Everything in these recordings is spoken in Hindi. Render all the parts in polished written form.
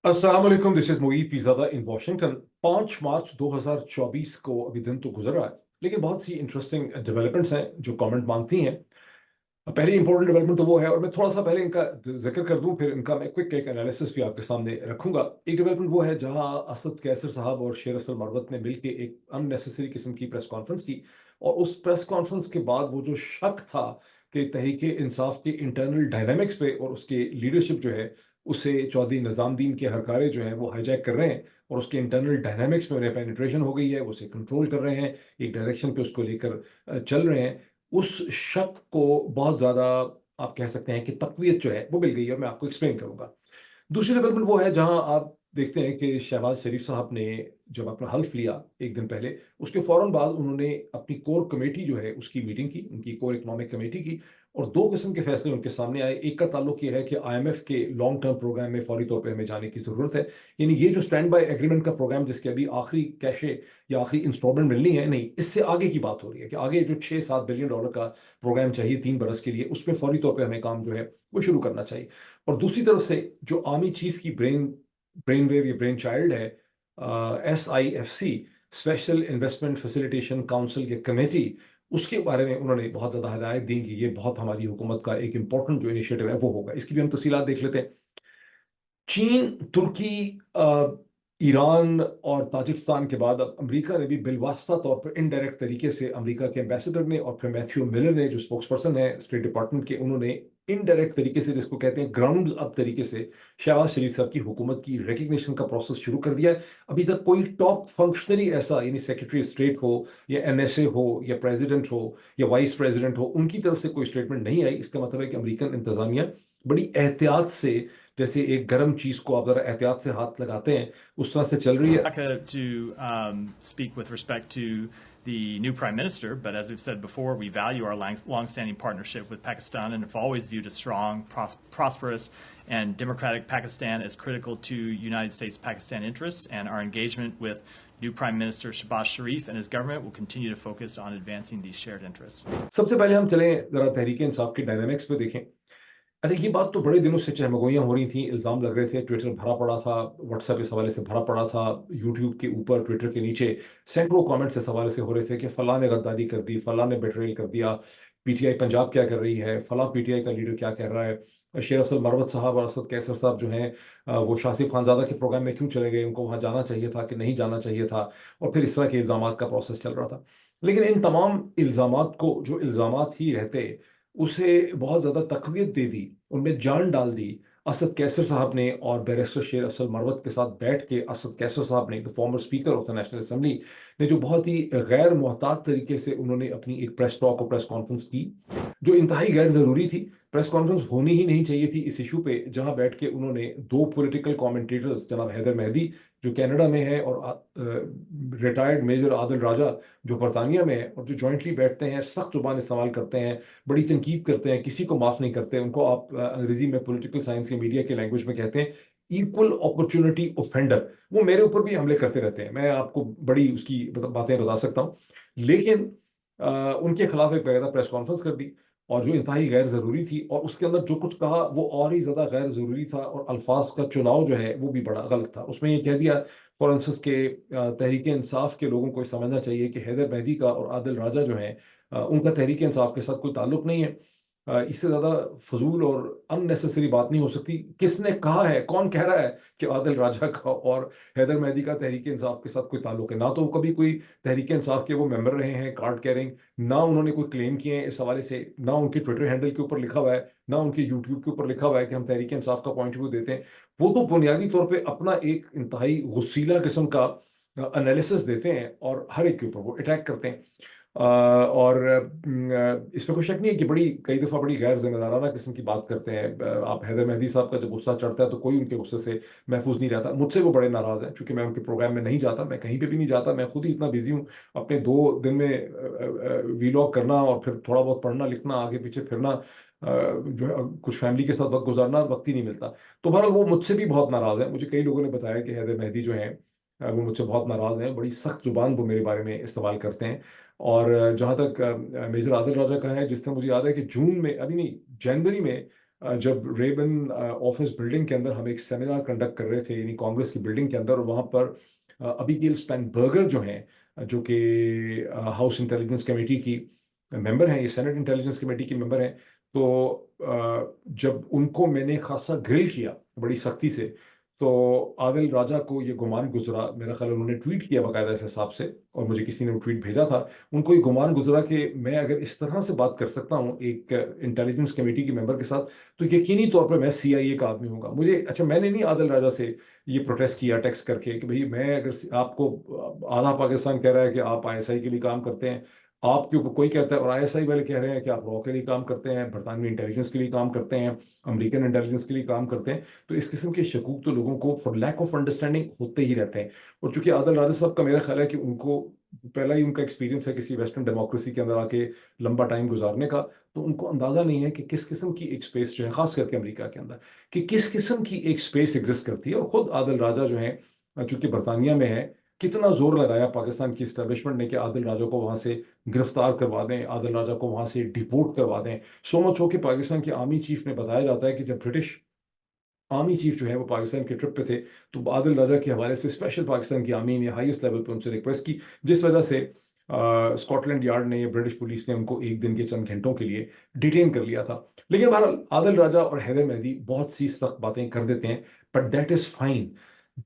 अस्सलाम वालेकुम, this is Moid Pirzada in Washington. 5 मार्च 2024 को अभी दिन तो गुजर रहा है, लेकिन बहुत सी इंटरेस्टिंग डेवलपमेंट्स हैं जो कमेंट मांगती हैं। पहली इंपॉर्टेंट डेवलपमेंट तो वो है, और मैं थोड़ा सा पहले इनका जिक्र कर दूं, फिर इनका मैं क्विक एक एनालिसिस भी आपके सामने रखूंगा। एक डेवलपमेंट वो है जहां असद कैसर साहब और शेर असल मरवत ने मिलकर एक अननेसेसरी किस्म की प्रेस कॉन्फ्रेंस की, और उस प्रेस कॉन्फ्रेंस के बाद वो जो शक था कि तहरीक इंसाफ के इंटरनल डायनामिक्स पे और उसके लीडरशिप जो है उसे चौधरी निजामुद्दीन के हरकारे जो हैं वो हाईजैक कर रहे हैं, और उसके इंटरनल डायनामिक्स में उन्हें पेनिट्रेशन हो गई है, वो उसे कंट्रोल कर रहे हैं, एक डायरेक्शन पे उसको लेकर चल रहे हैं। उस शक को बहुत ज़्यादा आप कह सकते हैं कि तक़वियत जो है वो मिल गई है, और मैं आपको एक्सप्लेन करूंगा। दूसरी डेवलपमेंट वो है जहां आप देखते हैं कि शहबाज शरीफ साहब ने जब अपना हल्फ लिया एक दिन पहले, उसके फौरन बाद उन्होंने अपनी कोर कमेटी जो है उसकी मीटिंग की, उनकी कोर इकोनॉमिक कमेटी की, और दो किस्म के फैसले उनके सामने आए। एक का ताल्लुक ये है कि आईएमएफ के लॉन्ग टर्म प्रोग्राम में फौरी तौर पर हमें जाने की ज़रूरत है। यानी ये जो स्टैंड बाय एग्रीमेंट का प्रोग्राम जिसके अभी आखिरी कैशे या आखिरी इंस्टॉलमेंट मिलनी है, नहीं, इससे आगे की बात हो रही है कि आगे जो $6-7 बिलियन का प्रोग्राम चाहिए 3 बरस के लिए, उसमें फौरी तौर पर हमें काम जो है वो शुरू करना चाहिए। और दूसरी तरफ से जो आर्मी चीफ की ब्रेन वेव या ब्रेन चाइल्ड है, SIFC, special investment facilitation council की कमेटी, उसके बारे में उन्होंने बहुत ज़्यादा हदायत दी कि ये बहुत हमारी हुकूमत का एक इंपॉर्टेंट जो इनिशिएटिव है वो होगा। इसकी भी हम तफसीलात देख लेते हैं। चीन, तुर्की, ईरान और ताजिकिस्तान के बाद अब अमेरिका ने भी बिलवास्ता तौर पर इनडायरेक्ट तरीके से, अमेरिका के एम्बेसडर ने और फिर मैथ्यू मिलर ने जो स्पोक्स पर्सन है स्टेट डिपार्टमेंट के, उन्होंने इनडायरेक्ट तरीके से, जिसको कहते हैं ग्राउंड्स अप तरीके से, शहबाज शरीफ साहब की हुकूमत की रिकग्निशन का प्रोसेस शुरू कर दिया है। अभी तक कोई टॉप फंक्शनरी ऐसा, यानी सेक्रेटरी स्टेट हो या NSA हो या प्रेसिडेंट हो या वाइस प्रेसिडेंट हो, उनकी तरफ से कोई स्टेटमेंट नहीं आई। इसका मतलब है कि अमेरिकन इंतजामिया बड़ी एहतियात से, जैसे एक गर्म चीज को आप जरा एहतियात से हाथ लगाते हैं, उस तरह से चल रही है। To speak with respect to the new prime minister, but as we've said before, we value our long-standing partnership with Pakistan and have always viewed a strong, prosperous, and democratic Pakistan as critical to United States-Pakistan interests, and our engagement with new Prime Minister Shehbaz Sharif and his government will continue to focus on advancing these shared interests. सबसे पहले हम चलें जरा तहरीक इंसाफ के डायनामिक्स पे देखें। अच्छा, ये बात तो बड़े दिनों से चहमगोइयाँ हो रही थी, इल्ज़ाम लग रहे थे, ट्विटर भरा पड़ा था, व्हाट्सएप इस हवाले से भरा पड़ा था, यूट्यूब के ऊपर, ट्विटर के नीचे सैकड़ों कमेंट्स इस हवाले से हो रहे थे कि फलां ने गद्दारी कर दी, फलां ने बेट्रेयल कर दिया, पीटीआई पंजाब क्या कर रही है, फलां पीटीआई का लीडर क्या कह रहा है, शेर असल मरवत साहब और असद कैसर साहब जो हैं वो शासिफ खानजादा के प्रोग्राम में क्यों चले गए, उनको वहाँ जाना चाहिए था कि नहीं जाना चाहिए था, और फिर इस तरह के इल्ज़ामात का प्रोसेस चल रहा था। लेकिन इन तमाम इल्ज़ामात को, जो इल्ज़ामात ही रहते, उसे बहुत ज़्यादा तक़वियत दे दी, उनमें जान डाल दी असद कैसर साहब ने, और बैरिस्टर शेर असल मरवत के साथ बैठ के असद कैसर साहब ने, the former speaker of the national assembly, ने जो बहुत ही गैर मोहतात तरीके से उन्होंने अपनी एक प्रेस टॉक और प्रेस कॉन्फ्रेंस की, जो इंतहाई गैर ज़रूरी थी। प्रेस कॉन्फ्रेंस होनी ही नहीं चाहिए थी इस इशू पे, जहां बैठ के उन्होंने दो पॉलिटिकल कमेंटेटर्स, जनाब हैदर मेहदी जो कनाडा में है, और रिटायर्ड मेजर आदिल राजा जो बरतानिया में है, और जो जॉइंटली बैठते हैं, सख्त जुबान इस्तेमाल करते हैं, बड़ी तनकीद करते हैं, किसी को माफ़ नहीं करते। उनको आप अंग्रेजी में पॉलिटिकल साइंस की मीडिया के लैंग्वेज में कहते हैं इक्वल अपॉर्चुनिटी ऑफेंडर। वो मेरे ऊपर भी हमले करते रहते हैं, मैं आपको बड़ी उसकी बातें बता सकता हूँ। लेकिन उनके खिलाफ एक बाकायदा प्रेस कॉन्फ्रेंस कर दी, और जो इंतहाई गैर ज़रूरी थी, और उसके अंदर जो कुछ कहा वो और ही ज़्यादा गैर ज़रूरी था, और अल्फाज का चुनाव जो है वो भी बड़ा गलत था। उसमें ये कह दिया, फॉर इंस्टेंस के तहरीक इंसाफ के लोगों को समझना चाहिए कि हैदर मेहदी का और आदिल राजा जो है उनका तहरीक इंसाफ के साथ कोई ताल्लुक नहीं है। इससे ज़्यादा फजूल और अननेसेसरी बात नहीं हो सकती। किसने कहा है, कौन कह रहा है कि आदिल राजा का और हैदर मेहदी का तहरीक इंसाफ के साथ कोई ताल्लुक है? ना तो कभी कोई तहरीक इंसाफ के वो मेंबर रहे हैं कार्ड कैरिंग, ना उन्होंने कोई क्लेम किए हैं इस हवाले से, ना उनके ट्विटर हैंडल के ऊपर लिखा हुआ है, ना उनके यूट्यूब के ऊपर लिखा हुआ है कि हम तहरीक इंसाफ का पॉइंट ऑफ व्यू देते हैं। वो तो बुनियादी तौर पर अपना एक इंतहाई गुस्सीला किस्म का एनालिसिस देते हैं, और हर एक के ऊपर वो अटैक करते हैं। और इसमें कोई शक नहीं है कि कई दफ़ा बड़ी गैर जिम्मेदाराना किस्म की बात करते हैं। आप हैदर मेहदी साहब का जब गुस्सा चढ़ता है तो कोई उनके गुस्से से महफूज नहीं रहता। मुझसे वो बड़े नाराज़ हैं, चूंकि मैं उनके प्रोग्राम में नहीं जाता, मैं कहीं पे भी नहीं जाता, मैं खुद ही इतना बिजी हूँ अपने 2 दिन में वीलॉग करना और फिर थोड़ा बहुत पढ़ना लिखना, आगे पीछे फिरना, जो है कुछ फैमिली के साथ वक्त गुजारना, वक्त ही नहीं मिलता। तो बहरहाल वो मुझसे भी बहुत नाराज़ है। मुझे कई लोगों ने बताया कि हैदर मेहदी जो हैं वो मुझसे बहुत नाराज़ हैं, बड़ी सख्त जुबान वो मेरे बारे में इस्तेमाल करते हैं। और जहाँ तक मेजर आदिल राजा का है, जिस तरह मुझे याद है कि जून में, अभी नहीं, जनवरी में जब रेबन ऑफिस बिल्डिंग के अंदर हम एक सेमिनार कंडक्ट कर रहे थे, यानी कांग्रेस की बिल्डिंग के अंदर, और वहाँ पर अबीगेल स्पेनबर्गर जो हैं, जो कि हाउस इंटेलिजेंस कमेटी की मेंबर हैं, ये सेनेट इंटेलिजेंस कमेटी की मेंबर हैं। तो जब उनको मैंने खासा ग्रिल किया बड़ी सख्ती से, तो आदिल राजा को ये गुमान गुजरा, मेरा ख्याल उन्होंने ट्वीट किया बाकायदा इस हिसाब से, और मुझे किसी ने वो ट्वीट भेजा था। उनको ये गुमान गुजरा कि मैं अगर इस तरह से बात कर सकता हूँ एक इंटेलिजेंस कमेटी के मेंबर के साथ, तो यकीनी तौर पर मैं CIA का आदमी होगा। मुझे, अच्छा, मैंने नहीं आदिल राजा से ये प्रोटेस्ट किया टेक्स्ट करके कि भाई मैं अगर आपको, आधा पाकिस्तान कह रहा है कि आप ISI के लिए काम करते हैं, आपके ऊपर कोई कहता है, और ISI वाले कह रहे हैं कि आप रॉ के लिए काम करते हैं, बरतानवी इंटेलिजेंस के लिए काम करते हैं, अमेरिकन इंटेलिजेंस के लिए काम करते हैं, तो इस किस्म के शकूक तो लोगों को फॉर लैक ऑफ अंडरस्टैंडिंग होते ही रहते हैं। और चूंकि आदिल राजा साहब का मेरा ख्याल है कि उनको पहला ही उनका एक्सपीरियंस है किसी वेस्टर्न डेमोक्रेसी के अंदर आके लंबा टाइम गुजारने का, तो उनको अंदाजा नहीं है कि किस किस्म की एक स्पेस जो है, खास करके अमेरिका के अंदर, कि किस किस्म की एक स्पेस एग्जिस्ट करती है। और खुद आदिल राजा जो है, चूंकि बरतानिया में है, कितना जोर लगाया पाकिस्तान की इस्टेब्लिशमेंट ने कि आदिल राजा को वहां से गिरफ्तार करवा दें, आदिल राजा को वहां से डिपोर्ट करवा दें। सो मच हो कि पाकिस्तान के आर्मी चीफ ने बताया जाता है कि जब ब्रिटिश आर्मी चीफ जो है वो पाकिस्तान के ट्रिप पे थे, तो आदिल राजा के हवाले से स्पेशल पाकिस्तान की आर्मी ने हाईएस्ट लेवल पे उनसे रिक्वेस्ट की, जिस वजह से स्कॉटलैंड यार्ड ने या ब्रिटिश पुलिस ने उनको एक दिन के चंद घंटों के लिए डिटेन कर लिया था। लेकिन बहरहाल आदिल राजा और हैदर मेहदी बहुत सी सख्त बातें कर देते हैं, बट दैट इज फाइन।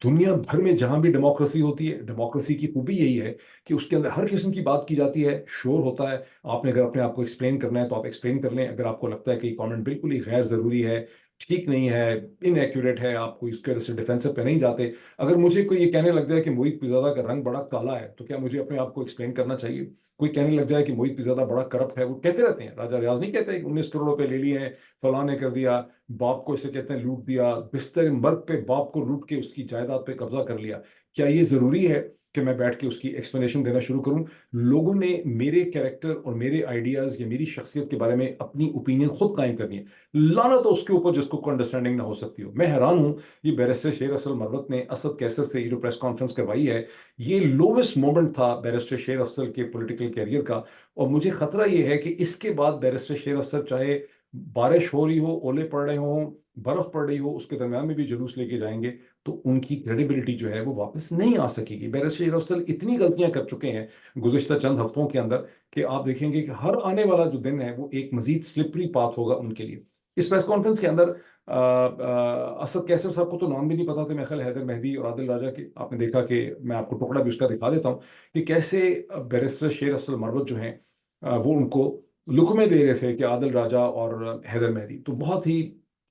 दुनिया भर में जहां भी डेमोक्रेसी होती है, डेमोक्रेसी की खूबी यही है कि उसके अंदर हर किस्म की बात की जाती है, शोर होता है। आपने अगर अपने आप को एक्सप्लेन करना है तो आप एक्सप्लेन कर लें। अगर आपको लगता है कि कमेंट बिल्कुल ही गैर जरूरी है, ठीक नहीं है, इनएक्यूरेट है, आप कोई उसके वजह से डिफेंसिव पे नहीं जाते। अगर मुझे कोई ये कहने लग जाए कि मोहित पिज़ादा का रंग बड़ा काला है, तो क्या मुझे अपने आप को एक्सप्लेन करना चाहिए? कोई कहने लग जाए कि मोहित पिज़ादा बड़ा करप्ट है, वो कहते रहते हैं, राजा रियाज नहीं कहते 19 करोड़ रुपए ले लिए हैं, फलां ने कर दिया, बाप को इसे कहते हैं लूट दिया, बिस्तर मर्द पे बाप को लूट के उसकी जायदाद पे कब्जा कर लिया। क्या ये जरूरी है कि मैं बैठ के उसकी एक्सप्लेनेशन देना शुरू करूं? लोगों ने मेरे कैरेक्टर और मेरे आइडियाज या मेरी शख्सियत के बारे में अपनी ओपिनियन खुद कायम करनी है। लाना तो उसके ऊपर जिसको कोई अंडरस्टैंडिंग ना हो सकती हो। मैं हैरान हूं, ये बैरिस्टर शेर अफजल मरवत ने असद कैसर से ये जो प्रेस कॉन्फ्रेंस करवाई है, ये लोवेस्ट मोमेंट था बैरिस्टर शेर अफजल के पॉलिटिकल कैरियर का। और मुझे खतरा ये है कि इसके बाद बैरिस्टर शेर अफजल, चाहे बारिश हो रही हो, ओले पड़ रहे हो, बर्फ पड़ रही हो, उसके दरम्यान में भी जुलूस लेके जाएंगे, तो उनकी क्रेडिबिलिटी जो है वो वापस नहीं आ सकेगी। बैरिस्टर शेर अफजल इतनी गलतियां कर चुके हैं गुज़िश्ता चंद हफ्तों के अंदर कि आप देखेंगे कि हर आने वाला जो दिन है वो एक मजीद स्लिपरी पाथ होगा उनके लिए। इस प्रेस कॉन्फ्रेंस के अंदर असद कैसर साहब को तो नाम भी नहीं पता थे, मेरे ख्याल हैदर मेहदी और आदिल राजा के। आपने देखा कि मैं आपको टुकड़ा भी उसका दिखा देता हूँ कि कैसे बैरिस्टर शेर अफजल मरवत जो हैं, वो उनको लुकमे दे रहे थे कि आदिल राजा और हैदर मेहदी। तो बहुत ही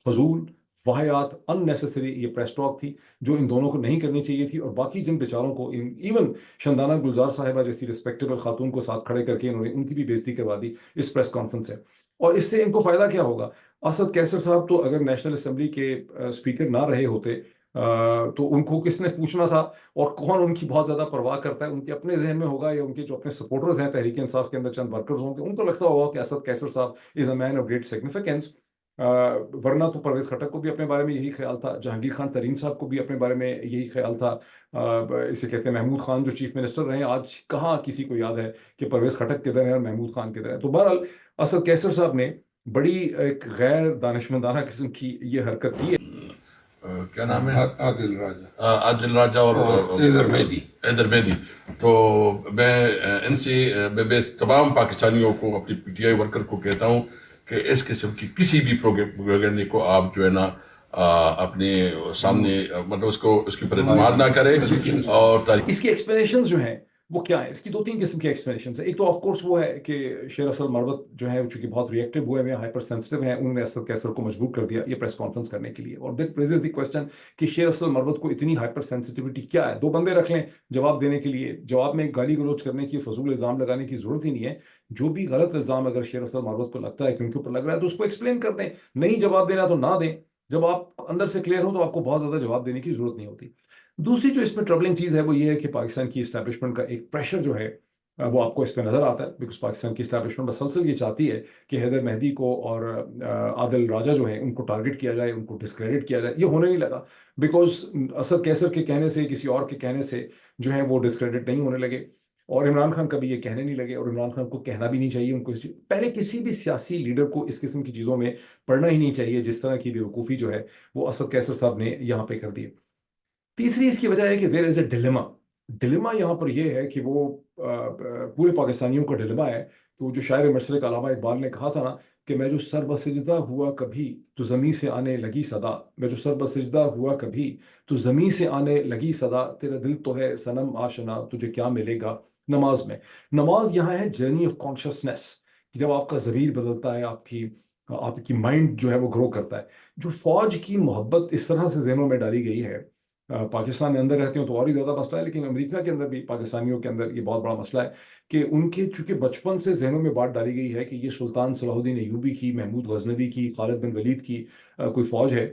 फजूल, वाहियात, अननेसेसरी ये प्रेस टॉक थी, जो इन दोनों को नहीं करनी चाहिए थी। और बाकी जिन बेचारों को, इवन शंदाना गुलजार साहिबा जैसी रिस्पेक्टेबल खातून को साथ खड़े करके इन्होंने उनकी भी बेइज्जती करवा दी इस प्रेस कॉन्फ्रेंस से। और इससे इनको फायदा क्या होगा? असद कैसर साहब तो अगर नेशनल असेंबली के स्पीकर ना रहे होते, तो उनको किसने पूछना था? और कौन उनकी बहुत ज्यादा परवाह करता है? उनके अपने जहन में होगा, या उनके जो अपने सपोर्टर्स हैं तहरीक इंसाफ के अंदर चंद वर्कर्स होंगे, उनको लगता होगा कि असद कैसर साहब is a man of great significance. वरना तो परवेज खटक को भी अपने बारे में यही ख्याल था, जहांगीर खान तरीन साहब को भी अपने बारे में यही ख्याल था। इसे कहते हैं महमूद खान जो चीफ मिनिस्टर रहे, आज कहाँ किसी को याद है कि परवेज खटक किधर है और महमूद खान किधर है? तो बहरहाल असद कैसर साहब ने बड़ी एक गैर दानिशमंदाना किस्म की ये हरकत की है। क्या नाम है? आदिल राजा। आदिल राजा और हैदर मेहदी। हैदर मेहदी। तो मैं इनसे मैं तमाम पाकिस्तानियों को, अपनी PTI वर्कर को कहता हूँ कि इस किस्म की किसी भी प्रोपेगेंडे को आप जो है ना अपने सामने मतलब उसको उसके ऊपर इत्मीनान ना करें। और इसकी एक्सप्लेनेशन जो है वो क्या है? इसकी दो तीन किस्म की एक्सप्लेनेशन है। एक तो ऑफ कोर्स वो है कि शेर अफजल मरवत जो है, चूंकि बहुत रिएक्टिव हुए हैं, हाइपर सेंसिटिव हैं, उन्होंने असद कैसर को मजबूर कर दिया ये प्रेस कॉन्फ्रेंस करने के लिए। और दैट प्रेजेंट द क्वेश्चन कि शेर अफजल मरवत को इतनी हाइपर सेंसिटिविटी क्या है? दो बंदे रख लें जवाब देने के लिए, जवाब में गाली गलौज करने की, फजूल इल्जाम लगाने की जरूरत ही नहीं है। जो भी गलत इल्जाम अगर शेर अफजल मरवत को लगता है कि उनके ऊपर लग रहा है, तो उसको एक्सप्लेन कर दें। नहीं जवाब देना तो ना दें। जब आप अंदर से क्लियर हो तो आपको बहुत ज्यादा जवाब देने की जरूरत नहीं होती। दूसरी जो इसमें ट्रबलिंग चीज है वो ये है कि पाकिस्तान की इस्टेब्लिशमेंट का एक प्रेशर जो है, वो आपको इस पर नजर आता है। बिकॉज पाकिस्तान की इस्टेब्लिशमेंट मसलसल ये चाहती है कि हैदर मेहदी को और आदिल राजा जो है उनको टारगेट किया जाए, उनको डिस्क्रेडिट किया जाए। ये होने नहीं लगा, बिकॉज असद कैसर के कहने से, किसी और के कहने से जो है वो डिस्क्रेडिट नहीं होने लगे। और इमरान खान कभी ये कहने नहीं लगे, और इमरान खान को कहना भी नहीं चाहिए। उनको पहले किसी भी सियासी लीडर को इस किस्म की चीज़ों में पढ़ना ही नहीं चाहिए, जिस तरह की बेवकूफ़ी जो है वो असद कैसर साहब ने यहाँ पे कर दी। तीसरी इसकी वजह है कि there is a dilemma. Dilemma यहाँ पर यह है कि वो पूरे पाकिस्तानियों का डिलेमा है। तो जो शायर मशरक़ अल्लामा इकबाल ने कहा था ना कि मैं जो सर बसिजदा हुआ कभी तो ज़मीं से आने लगी सदा, मैं जो सर बसिजदा हुआ कभी तो ज़मीं से आने लगी सदा, तेरा दिल तो है सनम आशना तुझे क्या मिलेगा नमाज में। नमाज यहाँ है जर्नी ऑफ कॉन्शियसनेस, जब आपका ज़मीर बदलता है, आपकी आपकी माइंड जो है वो ग्रो करता है। जो फौज की मोहब्बत इस तरह से जहनों में डाली गई है, पाकिस्तान में अंदर रहते हो तो और ही ज़्यादा मसला है, लेकिन अमेरिका के अंदर भी पाकिस्तानियों के अंदर ये बहुत बड़ा मसला है कि उनके चूंकि बचपन से जहनों में बात डाली गई है कि ये सुल्तान सलाहुद्दीन अय्यूबी की, महमूद गजनवी की, खालिद बिन वलीद की कोई फ़ौज है।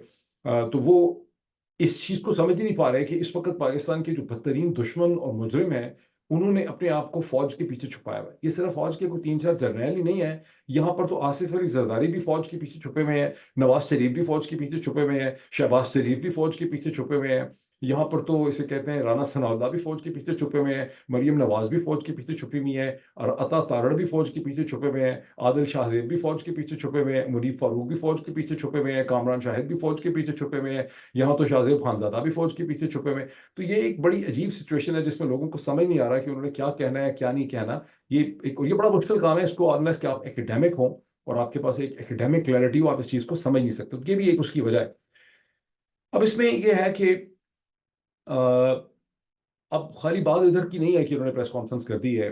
तो वो इस चीज़ को समझ ही नहीं पा रहे कि इस वक्त पाकिस्तान के जो बदतरीन दुश्मन और मुजरिम हैं, उन्होंने अपने आप को फौज के पीछे छुपाया हुआ है। ये सिर्फ फौज के कोई 3-4 जर्नैल ही नहीं है, यहाँ पर तो आसिफ अली जरदारी भी फौज के पीछे छुपे हुए हैं, नवाज शरीफ भी फौज के पीछे छुपे हुए हैं, शहबाज शरीफ भी फौज के पीछे छुपे हुए हैं। यहाँ पर तो इसे कहते हैं राना सनाउल्लाह भी फौज के पीछे छुपे हुए हैं, मरियम नवाज भी फौज के पीछे छुपी हुई है, और अता तारड़ भी फौज के पीछे छुपे हुए हैं, आदिल शाहजेब भी फौज के पीछे छुपे हुए हैं, मुनीफ फारूक भी फौज के पीछे छुपे हुए हैं, कामरान शाहिद भी फौज के पीछे छुपे हुए हैं, यहाँ तो शाहजेब खानजादा भी फौज के पीछे छुपे हुए हैं। तो ये एक बड़ी अजीब सिचुएशन है जिसमें लोगों को समझ नहीं आ रहा कि उन्होंने क्या कहना है क्या नहीं कहना। ये बड़ा मुश्किल काम है इसको, अनलेस कि आप एकेडमिक हो और आपके पास एक एकेडमिक क्लैरिटी हो, आप इस चीज़ को समझ नहीं सकते। तो ये भी एक उसकी वजह है। अब इसमें यह है कि अब खाली बात इधर की नहीं है कि उन्होंने प्रेस कॉन्फ्रेंस कर दी है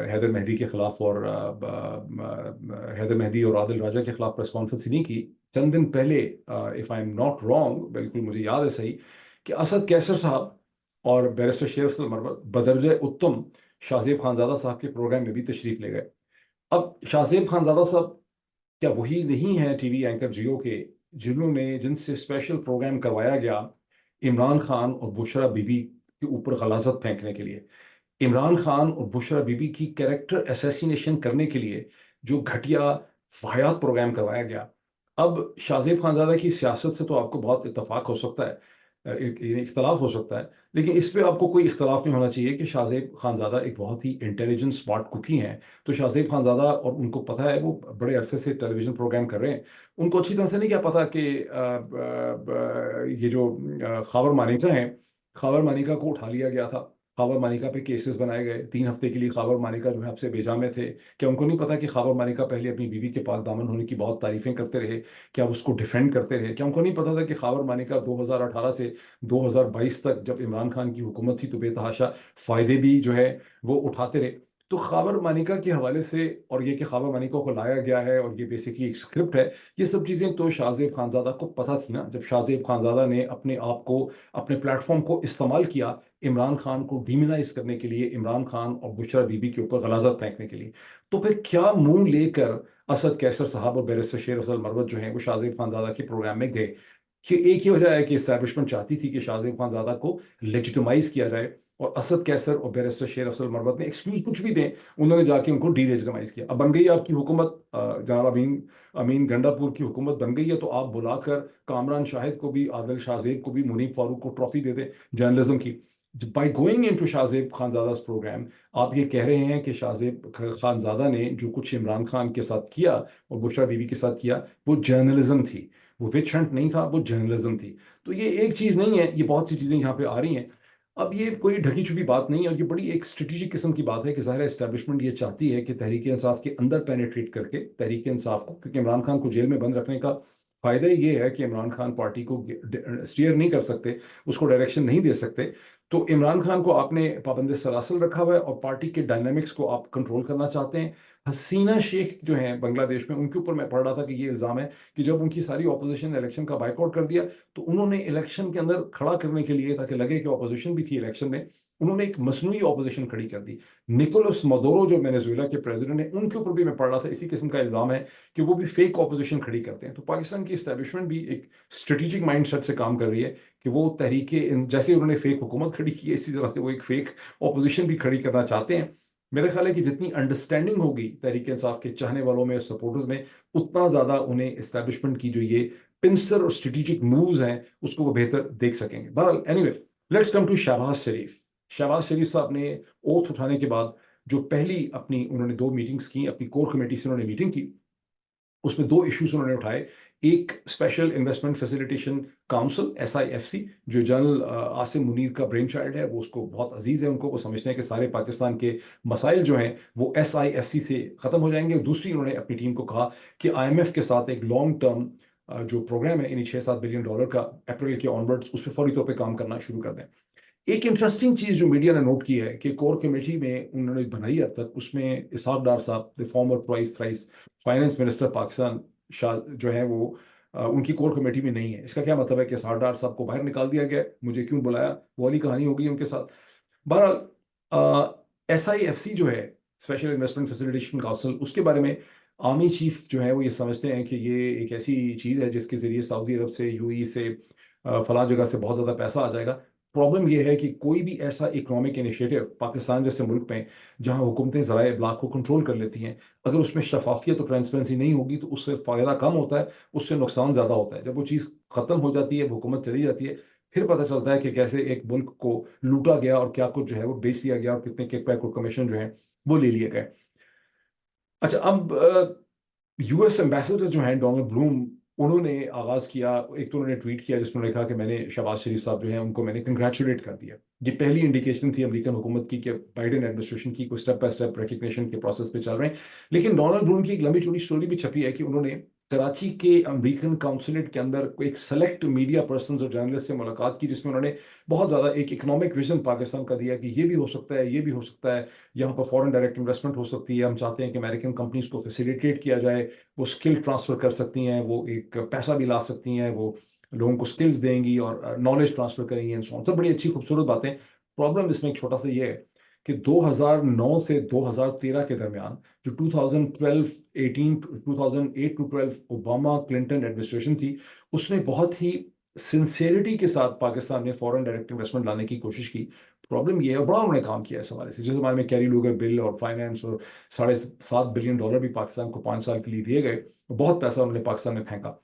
हैदर मेहदी के खिलाफ, और हैदर मेहदी और आदिल राजा के खिलाफ प्रेस कॉन्फ्रेंस ही नहीं की। चंद दिन पहले, if I am not wrong, बिल्कुल मुझे याद है सही, कि असद कैसर साहब और बैरिस्टर शेर अफजल मरवत बदरजे उत्तम शाहजेब खानजादा साहब के प्रोग्राम में भी तशरीफ ले गए। अब शाहजेब खानजादा साहब क्या वही नहीं है टीवी एंकर जियो के जिनसे स्पेशल प्रोग्राम करवाया गया इमरान खान और बुशरा बीबी के ऊपर गलाजत फेंकने के लिए, इमरान खान और बुशरा बीबी की कैरेक्टर असैसिनेशन करने के लिए जो घटिया वाहियात प्रोग्राम करवाया गया। अब शाहजेब खानजादा की सियासत से तो आपको बहुत इत्तफाक हो सकता है, इख्तलाफ हो सकता है, लेकिन इस पे आपको कोई इख्तलाफ नहीं होना चाहिए कि शाहजेब खानजादा एक बहुत ही इंटेलिजेंट स्मार्ट कुकी हैं। तो शाहजेब खानजादा, और उनको पता है, वो बड़े अरसे से टेलीविज़न प्रोग्राम कर रहे हैं, उनको अच्छी तरह से नहीं क्या पता कि ये जो खावर मानिका हैं, खावर मानिका को उठा लिया गया था, खावर मानिका पे केसेस बनाए गए, 3 हफ्ते के लिए खावर मानिका जो है आपसे बेजा में थे। क्या उनको नहीं पता कि खावर मानिका पहले अपनी बीवी के पाक दामन होने की बहुत तारीफें करते रहे, क्या उसको डिफेंड करते रहे? क्या उनको नहीं पता था कि खावर मानिका 2018 से 2022 तक जब इमरान खान की हुकूमत थी तो बेतहाशा फ़ायदे भी जो है वो उठाते रहे? तो खावर मानिका के हवाले से, और ये कि खावर मानिका को लाया गया है और ये बेसिकली एक स्क्रिप्ट है, ये सब चीज़ें तो शाहजेब खानजादा को पता थी ना। जब शाहजेब खानजादा ने अपने आप को, अपने प्लेटफॉर्म को इस्तेमाल किया इमरान खान को डिमोनाइज करने के लिए, इमरान खान और बुशरा बीबी के ऊपर गलाजत फेंकने के लिए, तो फिर क्या मुंह लेकर असद कैसर साहब और बैरिस्टर शेर अफजल मरवत जो हैं वो शाहजेब खानजादा के प्रोग्राम में गए? कि एक ही वजह है कि इस्टेब्लिशमेंट चाहती थी कि शाहजेब खानजादा को लेजिटिमाइज किया जाए, और असद कैसर और बैरिस्टर शेर अफजल मरवत ने एक्सक्यूज कुछ भी दें, उन्होंने जाके उनको डीलेजिटिमाइज किया। अब बन गई आपकी हुकूमत, जनाब अमीन अमीन गंडापुर की हुकूमत बन गई है, तो आप बुलाकर कामरान शाहिद को भी, आदिल शाहजेब को भी, मुनीब फारूक को ट्रॉफी दे दें जर्नलिज्म की। By going into Shahzeb Khanzada's program, आप ये कह रहे हैं कि शाहजेब खानजादा ने जो कुछ इमरान खान के साथ किया और बुशरा बीबी के साथ किया वो जर्नलिज्म थी, वो विच हंट नहीं था, वो जर्नलिज्म थी। तो ये एक चीज़ नहीं है, ये बहुत सी चीज़ें यहाँ पे आ रही हैं। अब ये कोई ढकी छुपी बात नहीं है, और ये बड़ी एक स्ट्रेटेजिक किस्म की बात है कि ज़ाहिर एस्टेब्लिशमेंट ये चाहती है कि तहरीक इंसाफ के अंदर पेनिट्रेट करके तहरीक इंसाफ को, क्योंकि इमरान खान को जेल में बंद रखने का फ़ायदा ये है कि इमरान खान पार्टी को स्टीयर नहीं कर सकते, उसको डायरेक्शन नहीं दे सकते। तो इमरान खान को आपने पाबंद सलासल रखा हुआ है, और पार्टी के डायनामिक्स को आप कंट्रोल करना चाहते हैं। हसीना शेख जो हैं बांग्लादेश में, उनके ऊपर मैं पढ़ रहा था कि ये इल्ज़ाम है कि जब उनकी सारी ऑपोजिशन ने इलेक्शन का बाइकआउट कर दिया, तो उन्होंने इलेक्शन के अंदर खड़ा करने के लिए, ताकि लगे कि ऑपोजिशन भी थी इलेक्शन में, उन्होंने एक मसनूई ऑपोजिशन खड़ी कर दी। निकोलस मदोरो जो वेनेजुएला के प्रेसिडेंट हैं, उनके ऊपर भी मैं पढ़ रहा था इसी किस्म का इल्ज़ाम है कि वो भी फेक ऑपोजिशन खड़ी करते हैं। तो पाकिस्तान की इस्टेब्लिशमेंट भी एक स्ट्रेटेजिक माइंडसेट से काम कर रही है कि वो तहरीके, जैसे उन्होंने फेक हुकूमत खड़ी की है, इसी तरह से वो एक फेक ऑपोजिशन भी खड़ी करना चाहते हैं। मेरा ख्याल है कि जितनी अंडरस्टैंडिंग होगी तहरीक इंसाफ के चाहने वालों में, सपोर्टर्स में, उतना ज़्यादा उन्हें इस्टेब्लिशमेंट की जो ये पिंसर और स्ट्रेटेजिक मूव्स हैं उसको वो बेहतर देख सकेंगे। बहरहाल, anyway, let's come to Shehbaz Sharif. Shehbaz Sharif sahab ने ओथ उठाने के बाद जो पहली अपनी उन्होंने 2 मीटिंग्स की, अपनी कोर कमेटी से उन्होंने मीटिंग की, उसमें 2 इश्यूज उन्होंने उठाए। एक special investment facilitation council SIFC, जो जनरल आसिम मुनीर का ब्रेन चाइल्ड है, वो उसको बहुत अजीज है उनको, वो समझते हैं कि सारे पाकिस्तान के मसाइल जो हैं वो SIFC से ख़त्म हो जाएंगे। दूसरी, उन्होंने अपनी टीम को कहा कि IMF के साथ एक लॉन्ग टर्म जो प्रोग्राम है इन्हीं $6-7 बिलियन का अप्रैल के ऑनवर्ड्स, उस पर फौरी तौर पर काम करना शुरू कर दें। एक इंटरेस्टिंग चीज जो मीडिया ने नोट की है कि कोर कमेटी में उन्होंने बनाई अब तक, उसमें इसहाक डार साहब, the former twice thrice finance minister Pakistan, जो है वो उनकी कोर कमेटी में नहीं है। इसका क्या मतलब है कि इसहाक डार साहब को बाहर निकाल दिया गया, मुझे क्यों बुलाया, वो वाली कहानी होगी उनके साथ। बहरहाल SIFC जो है, स्पेशल इन्वेस्टमेंट फैसिलिटेशन काउंसिल, उसके बारे में आर्मी चीफ जो है वो ये समझते हैं कि ये एक ऐसी चीज़ है जिसके ज़रिए सऊदी अरब से, UAE से, फलां जगह से बहुत ज़्यादा पैसा आ जाएगा। प्रॉब्लम यह है कि कोई भी ऐसा इकोनॉमिक इनिशिएटिव पाकिस्तान जैसे मुल्क में, जहां हुकूमतें ज़राए इब्लाग को कंट्रोल कर लेती हैं, अगर उसमें शफाफियत और ट्रांसपेरेंसी नहीं होगी तो उससे फ़ायदा कम होता है, उससे नुकसान ज़्यादा होता है। जब वो चीज़ ख़त्म हो जाती है, हुकूमत चली जाती है, फिर पता चलता है कि कैसे एक मुल्क को लूटा गया और क्या कुछ जो है वो बेच दिया गया और कितने किकबैक और कमीशन जो है वो ले लिए गए। अच्छा, अब US एम्बेसडर जो हैं डोनाल्ड ब्लूम, उन्होंने आगाज़ किया, एक तो उन्होंने ट्वीट किया जिसमें उन्होंने कहा कि मैंने शहबाज शरीफ साहब जो हैं उनको मैंने कंग्रेचुलेट कर दिया। ये पहली इंडिकेशन थी अमेरिकन हुकूमत की कि बाइडेन एडमिनिस्ट्रेशन की कोई स्टेप बाय स्टेप रिकग्निशन के प्रोसेस पे चल रहे हैं। लेकिन डोनाल्ड ब्लूम की एक लंबी चौड़ी स्टोरी भी छपी है कि उन्होंने कराची के अमेरिकन काउंसुलेट के अंदर कोई एक सेलेक्ट मीडिया पर्सन और जर्नलिस्ट से मुलाकात की, जिसमें उन्होंने बहुत ज़्यादा एक इकोनॉमिक विजन पाकिस्तान का दिया कि ये भी हो सकता है, ये भी हो सकता है, यहाँ पर फॉरेन डायरेक्ट इन्वेस्टमेंट हो सकती है, हम चाहते हैं कि अमेरिकन कंपनीज को फैसिलिटेट किया जाए, वो स्किल ट्रांसफ़र कर सकती हैं, वो एक पैसा भी ला सकती हैं, वो लोगों को स्किल्स देंगी और नॉलेज ट्रांसफ़र करेंगी एंड सो ऑन। सब बड़ी अच्छी खूबसूरत बातें। प्रॉब्लम इसमें एक छोटा सा ये है कि 2009 से 2013 के दरमियान जो 2008 टू 12 ओबामा क्लिंटन एडमिनिस्ट्रेशन थी, उसने बहुत ही सिंसेरिटी के साथ पाकिस्तान में फॉरेन डायरेक्ट इन्वेस्टमेंट लाने की कोशिश की। प्रॉब्लम ये है, और बड़ा उन्होंने काम किया इस हवाले से, जिस हमारे में कैरी लूगर बिल और फाइनेंस और $7.5 बिलियन भी पाकिस्तान को 5 साल के लिए दिए गए, बहुत पैसा उन्होंने पाकिस्तान में फेंका।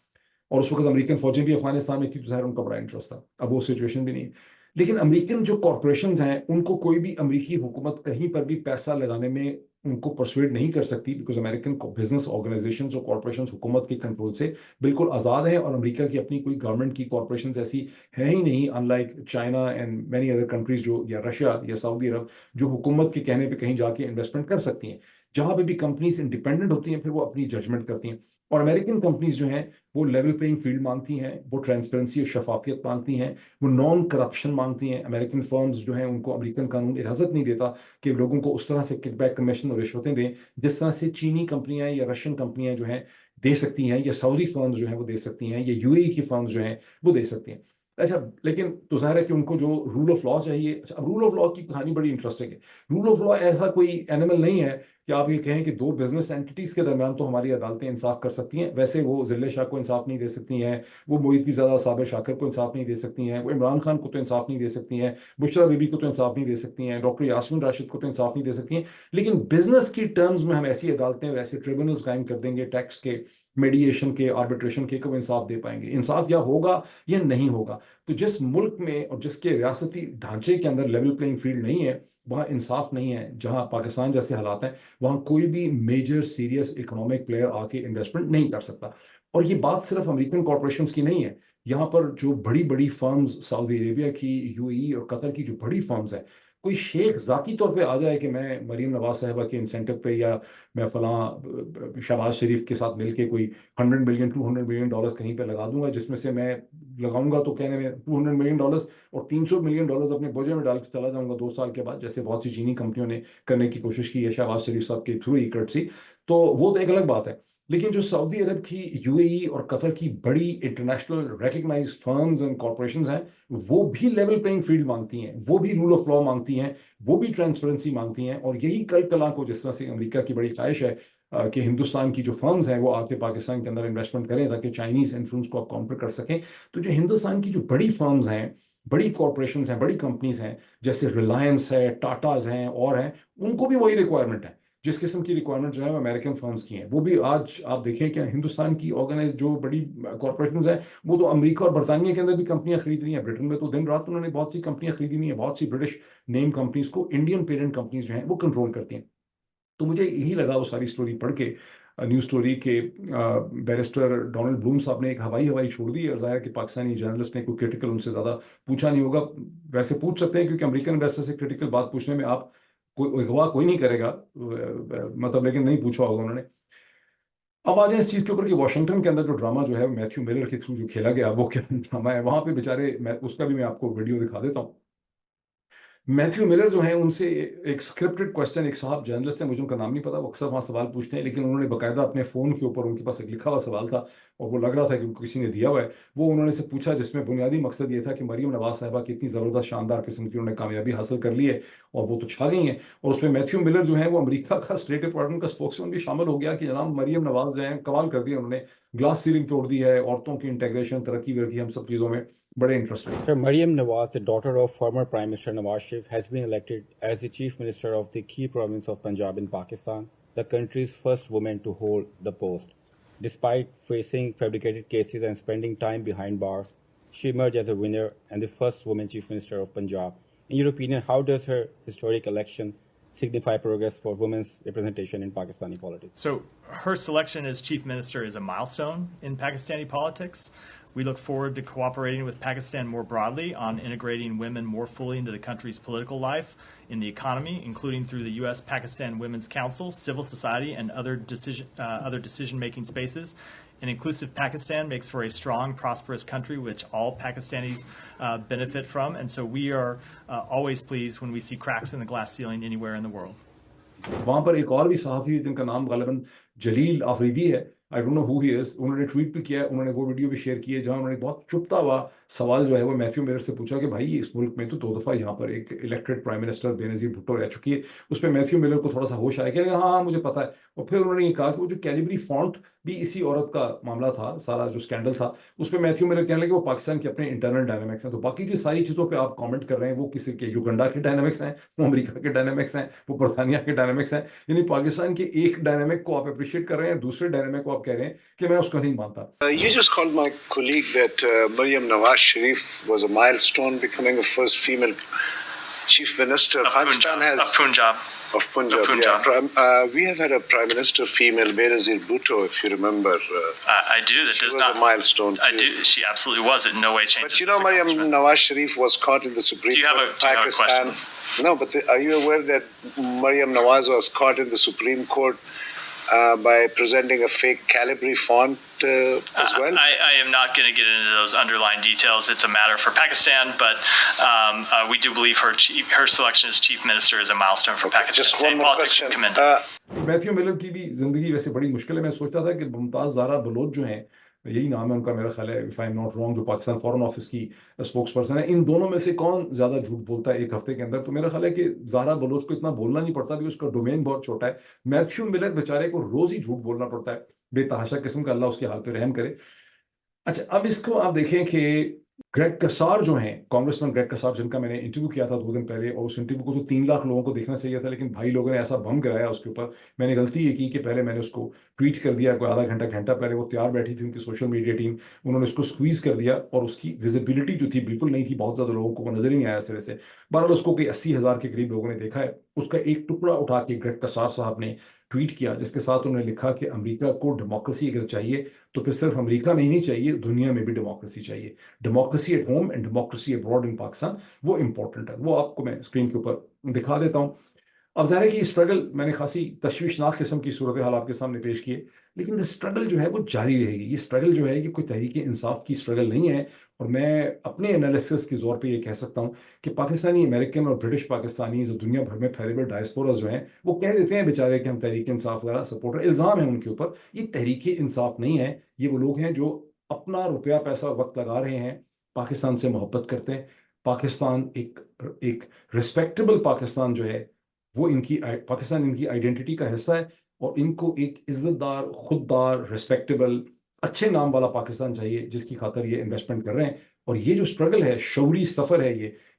और उस वक्त अमेरिकन फौजें भी अफगानिस्तान में थी, तो ज़ाहिर उनका बड़ा इंटरेस्ट था। अब वो सिचुएशन भी नहीं है। लेकिन अमेरिकन जो कॉरपोरेशन हैं, उनको कोई भी अमेरिकी हुकूमत कहीं पर भी पैसा लगाने में उनको परसुएड नहीं कर सकती, बिकॉज अमेरिकन बिजनेस ऑर्गेनाइजेशन और कॉरपोरेशन हुकूमत के कंट्रोल से बिल्कुल आज़ाद हैं, और अमेरिका की अपनी कोई गवर्नमेंट की कॉरपोरेशन ऐसी है ही नहीं, unlike China and many other countries, जो या रशिया या सऊदी अरब, जो हुकूमत के कहने पर कहीं जाके इन्वेस्टमेंट कर सकती हैं। जहां पे भी कंपनीज इंडिपेंडेंट होती हैं, फिर वो अपनी जजमेंट करती हैं। और अमेरिकन कंपनीज जो हैं वो लेवल प्लेइंग फील्ड मांगती हैं, वो ट्रांसपेरेंसी और शफाफियत मांगती हैं, वो नॉन करप्शन मांगती हैं। अमेरिकन फर्म्स जो हैं उनको अमेरिकन कानून इजाज़त नहीं देता कि लोगों को उस तरह से किकबैक, कमीशन और रिश्वतें दें जिस तरह से चीनी कंपनियां या रशियन कंपनियां जो हैं दे सकती हैं, या सऊदी फर्म्स जो हैं वो दे सकती हैं, या UAE की फर्म्स जो हैं वो दे सकती हैं। अच्छा, लेकिन तो जाहिर है कि उनको जो रूल ऑफ लॉ चाहिए। अच्छा, अब रूल ऑफ लॉ की कहानी बड़ी इंटरेस्टिंग है। रूल ऑफ लॉ ऐसा कोई एनिमल नहीं है कि आप ये कहें कि 2 बिजनेस एंटिटीज के दरमियान तो हमारी अदालतें इंसाफ कर सकती हैं। वैसे वो जिले शाह को इंसाफ नहीं दे सकती हैं, वो मोहित पिज़ादा, साबिर शाकिर को इंसाफ नहीं दे सकती हैं, वो इमरान खान को तो इंसाफ नहीं दे सकती हैं, बुशरा बीबी को तो इंसाफ नहीं दे सकती हैं, डॉक्टर यास्मीन राशिद को तो इंसाफ नहीं दे सकती हैं। लेकिन बिजनेस की टर्म्स में हम ऐसी अदालतें, वैसे ट्रिब्यूनल्स कायम कर देंगे, टैक्स के, मेडिएशन के, आर्बिट्रेशन के, कब इंसाफ दे पाएंगे? इंसाफ या होगा या नहीं होगा। तो जिस मुल्क में और जिसके रियासती ढांचे के अंदर लेवल प्लेइंग फील्ड नहीं है, वहाँ इंसाफ नहीं है। जहाँ पाकिस्तान जैसे हालात हैं, वहाँ कोई भी मेजर सीरियस इकोनॉमिक प्लेयर आके इन्वेस्टमेंट नहीं कर सकता। और ये बात सिर्फ अमेरिकन कॉरपोरेशंस की नहीं है। यहाँ पर जो बड़ी बड़ी फर्म्स, सऊदी अरेबिया की, UAE और कतर की जो बड़ी फर्म्स हैं, कोई शेख ज़ाती तौर पे आ जाए कि मैं मरीम नवाज साहिबा के इंसेंटिव पे, या मैं फलां शहबाज शरीफ के साथ मिलके कोई $100 मिलियन, $200 मिलियन कहीं पे लगा दूंगा, जिसमें से मैं लगाऊंगा तो कहने में $200 मिलियन और $300 मिलियन अपने बोझे में डाल के चला जाऊंगा 2 साल के बाद, जैसे बहुत सी चीनी कंपनियों ने करने की कोशिश की है शहबाज शरीफ साहब के थ्रू इकर्टसी। तो वो तो एक अलग बात है। लेकिन जो सऊदी अरब की, UAE और कतर की बड़ी international recognized firms and corporations हैं, वो भी लेवल प्लेइंग फील्ड मांगती हैं, वो भी रूल ऑफ लॉ मांगती हैं, वो भी ट्रांसपेरेंसी मांगती हैं। और यही कल कला को, जिस तरह से अमेरिका की बड़ी ख्वाहिश है कि हिंदुस्तान की जो फर्म्स हैं वो आके पाकिस्तान के अंदर इन्वेस्टमेंट करें ताकि चाइनीज इन्फ्लुएंस को आप काउंटर कर सकें, तो जो हिंदुस्तान की जो बड़ी फर्म्स हैं, बड़ी कॉरपोरेशंस हैं, बड़ी कंपनीज हैं, जैसे रिलायंस है, टाटाज हैं और हैं, उनको भी वही रिक्वायरमेंट है जिस किस्म की रिक्वायरमेंट जो है अमेरिकन फर्म्स की हैं। वो भी आज आप देखें कि हिंदुस्तान की ऑर्गेनाइज जो बड़ी कॉरपोरेशंस हैं, वो तो अमेरिका और बरतानिया के अंदर भी कंपनियां खरीद रही हैं। ब्रिटेन में तो दिन रात उन्होंने बहुत सी कंपनियां खरीदी हुई हैं, बहुत सी ब्रिटिश नेम कंपनीज को इंडियन पेरेंट कंपनीज जो हैं वो कंट्रोल करती हैं। तो मुझे यही लगा वो सारी स्टोरी पढ़ के, न्यूज़ स्टोरी के बैरिस्टर डोनाल्ड ब्लूम साहब ने एक हवाई छोड़ दी, और जाहिर है कि पाकिस्तानी जर्नलिस्ट ने कोई क्रिटिकल उनसे ज़्यादा पूछा नहीं होगा। वैसे पूछ सकते हैं क्योंकि अमेरिकन इन्वेस्टर से क्रिटिकल बात पूछने में आप कोई नहीं करेगा, मतलब, लेकिन नहीं पूछा होगा उन्होंने। अब आ जाए इस चीज़ के ऊपर कि वाशिंगटन के अंदर जो ड्रामा जो है मैथ्यू मिलर के थ्रू जो खेला गया वो क्या ड्रामा है वहाँ पे बेचारे, उसका भी मैं आपको वीडियो दिखा देता हूँ। मैथ्यू मिलर जो हैं उनसे एक स्क्रिप्टेड क्वेश्चन, एक साहब जर्नलिस्ट हैं, मुझे उनका नाम नहीं पता, वो अक्सर वहाँ सवाल पूछते हैं, लेकिन उन्होंने बाकायदा अपने फ़ोन के ऊपर उनके पास एक लिखा हुआ सवाल था और वो लग रहा था कि उनको किसी ने दिया हुआ है, वो उन्होंने से पूछा, जिसमें बुनियादी मकसद ये था कि मरीम नवाज साहिबा की इतनी ज़बरदस्त शानदार किस्म की उन्होंने कामयाबी हासिल कर ली है और वो तो छा गई हैं। और उसमें मैथ्यू मिलर जो है वो अमेरिका का स्टेट डिपार्टमेंट का स्पोक्समैन भी शामिल हो गया कि जनाब मरीम नवाज जो है कमाल कर दिया, उन्होंने ग्लास सीलिंग तोड़ दी है, औरतों की इंटेग्रेशन, तरक्की वर्की, हम सब चीज़ों में बड़े interested. Sir, Maryam Nawaz, the daughter of former Prime Minister Nawaz Sharif, has been elected as the Chief Minister of the key province of Punjab in Pakistan, the country's first woman to hold the post. Despite facing fabricated cases and spending time behind bars, she emerged as a winner and the first woman Chief Minister of Punjab. In your opinion, how does her historic election signify progress for women's representation in Pakistani politics? So her selection as chief minister is a milestone in Pakistani politics. We look forward to cooperating with Pakistan more broadly on integrating women more fully into the country's political life, in the economy, including through the U.S.-Pakistan Women's Council, civil society, and other decision-making spaces. An inclusive Pakistan makes for a strong, prosperous country which all Pakistanis benefit from, and so we are always pleased when we see cracks in the glass ceiling anywhere in the world. वहाँ पर एक और भी सहाफ़ी जिनका नाम गालिबन जलील आफरीदी है, I don't know who he is, उन्होंने ट्वीट भी किया है, उन्होंने वो वीडियो भी शेयर की है जहाँ उन्होंने बहुत चुभता हुआ सवाल जो है वो मैथ्यू मिलर से पूछा कि भाई इस मुल्क में तो 2 दफ़ा यहाँ पर एक elected prime minister Benazir Bhutto रह चुकी है। उस पर मैथ्यू मिलर को थोड़ा सा होश आया कि हाँ मुझे पता है। और फिर उन्होंने ये कहा कि वो जो कैलिबरी फॉन्ट भी इसी औरत का मामला था, सारा जो स्कैंडल था, उस पर मैथ्यू मिलर कहने लगे वो पाकिस्तान के अपने इंटरनल डायनामिक्स हैं। तो बाकी जो सारी चीज़ों पे आप कमेंट कर रहे हैं वो किसी के युगंडा के डायनामिक्स हैं, वो अमेरिका के डायनामिक्स हैं, वो बरतानिया के डायनामिक्स हैं, यानी पाकिस्तान के एक डायनामिक को आप अप्रिशिएट कर रहे हैं, दूसरे डायनामिक को आप कह रहे हैं कि मैं उसको नहीं मानता। You just called my colleague that Maryam Nawaz Sharif was a milestone, becoming the first female chief minister. Pakistan has Of Punjab. of Punjab. Punjab. Yeah. We have had a prime minister female, Benazir Bhutto, if you remember. I do. That She does was not. a milestone. I too. do. She absolutely was. It in no way changes. But you know, this Maryam accomplishment. Nawaz Sharif was caught in the Supreme Do you have Court a- of do you have a Pakistan. question? No, but are you aware that Maryam Nawaz was caught in the Supreme Court by presenting a fake Calibri font as well? I am not going to get into those underlying details. It's a matter for Pakistan, but we do believe her selection as chief minister is a milestone for Pakistan. Just State one more politics question. commended. Matthew Miller की भी ज़िंदगी वैसे बड़ी मुश्किल है। मैं सोचता था कि मुमताज़ ज़ारा बलोच जो हैं, यही नाम है उनका मेरा ख्याल है, if I am not wrong, जो पाकिस्तान फॉरेन ऑफिस की स्पोक्स पर्सन है, इन दोनों में से कौन ज़्यादा झूठ बोलता है एक हफ्ते के अंदर? तो मेरा ख्याल है कि ज़ारा बलोच को इतना बोलना नहीं पड़ता, भी उसका डोमेन बहुत छोटा है। मैथ्यू मिलर बेचारे को रोज़ ही झूठ बोलना पड़ता है, बेतहाशा किस्म का, अल्लाह उसके हाल पे रहम करे। अच्छा, अब इसको आप देखें कि ग्रेग कसार जो हैं, कांग्रेसमैन ग्रेग कसार, जिनका मैंने इंटरव्यू किया था 2 दिन पहले, और उस इंटरव्यू को तो 3 लाख लोगों को देखना चाहिए था, लेकिन भाई लोगों ने ऐसा बम गिराया उसके ऊपर। मैंने गलती ये की कि पहले मैंने उसको ट्वीट कर दिया, कोई आधा घंटा पहले वो तैयार बैठी थी उनकी सोशल मीडिया टीम, उन्होंने उसको स्क्वीज़ कर दिया और उसकी विजिबिलिटी जो थी बिल्कुल नहीं थी, बहुत ज़्यादा लोगों को वो नज़र ही नहीं आया सिरे से। बहरहाल उसको कोई 80,000 के करीब लोगों ने देखा है। उसका एक टुकड़ा उठा के ग्रेग कसार साहब ने ट्वीट किया, जिसके साथ उन्होंने लिखा कि अमेरिका को डेमोक्रेसी अगर चाहिए तो फिर सिर्फ अमेरिका में ही नहीं चाहिए, दुनिया में भी डेमोक्रेसी चाहिए। Democracy at home and democracy abroad in Pakistan, वो इंपॉर्टेंट है। वो आपको मैं स्क्रीन के ऊपर दिखा देता हूँ। अब ज़ाहिर है कि स्ट्रगल मैंने खासी तशवीशनाक किस्म की सूरत हाल आपके सामने पेश की है, लेकिन ये स्ट्रगल जो है वो जारी रहेगी। ये स्ट्रगल जो है ये कोई तहरीक इंसाफ की स्ट्रगल नहीं है, और मैं अपने एनालिसिस के ज़ोर पे ये कह सकता हूँ कि पाकिस्तानी अमेरिकन और ब्रिटिश पाकिस्तानी जो दुनिया भर में फैले हुए डायस्पोरास जो हैं, वो कह देते हैं बेचारे कि हम तहरीक इंसाफ वगैरह सपोर्टर, इल्ज़ाम है उनके ऊपर। ये तहरीक इंसाफ नहीं है, ये वो लोग हैं जो अपना रुपया पैसा वक्त लगा रहे हैं, पाकिस्तान से मोहब्बत करते हैं। पाकिस्तान एक रिस्पेक्टेबल पाकिस्तान जो है वो पाकिस्तान इनकी आइडेंटिटी का हिस्सा है, और इनको एक इज्जतदार, खुददार, रिस्पेक्टेबल, अच्छे नाम वाला पाकिस्तान चाहिए, जिसकी खातर ये इन्वेस्टमेंट कर रहे हैं। और ये जो स्ट्रगल है, शऊरी सफ़र है,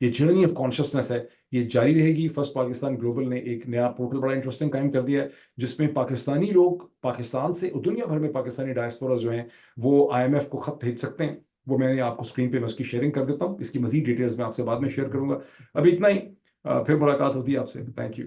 ये जर्नी ऑफ कॉन्शियसनेस है, ये जारी रहेगी। फर्स्ट पाकिस्तान ग्लोबल ने एक नया पोर्टल बड़ा इंटरेस्टिंग कायम कर दिया है, जिसमें पाकिस्तानी लोग पाकिस्तान से दुनिया भर में पाकिस्तानी डायस्पोरा जो हैं वो IMF को ख़त भेज सकते हैं। वो मैंने आपको स्क्रीन पे मैं उसकी शेयरिंग कर देता हूँ, इसकी मज़ीद डिटेल्स मैं आपसे बाद में शेयर करूँगा। अभी इतना ही, फिर मुलाकात होती है आपसे। Thank you.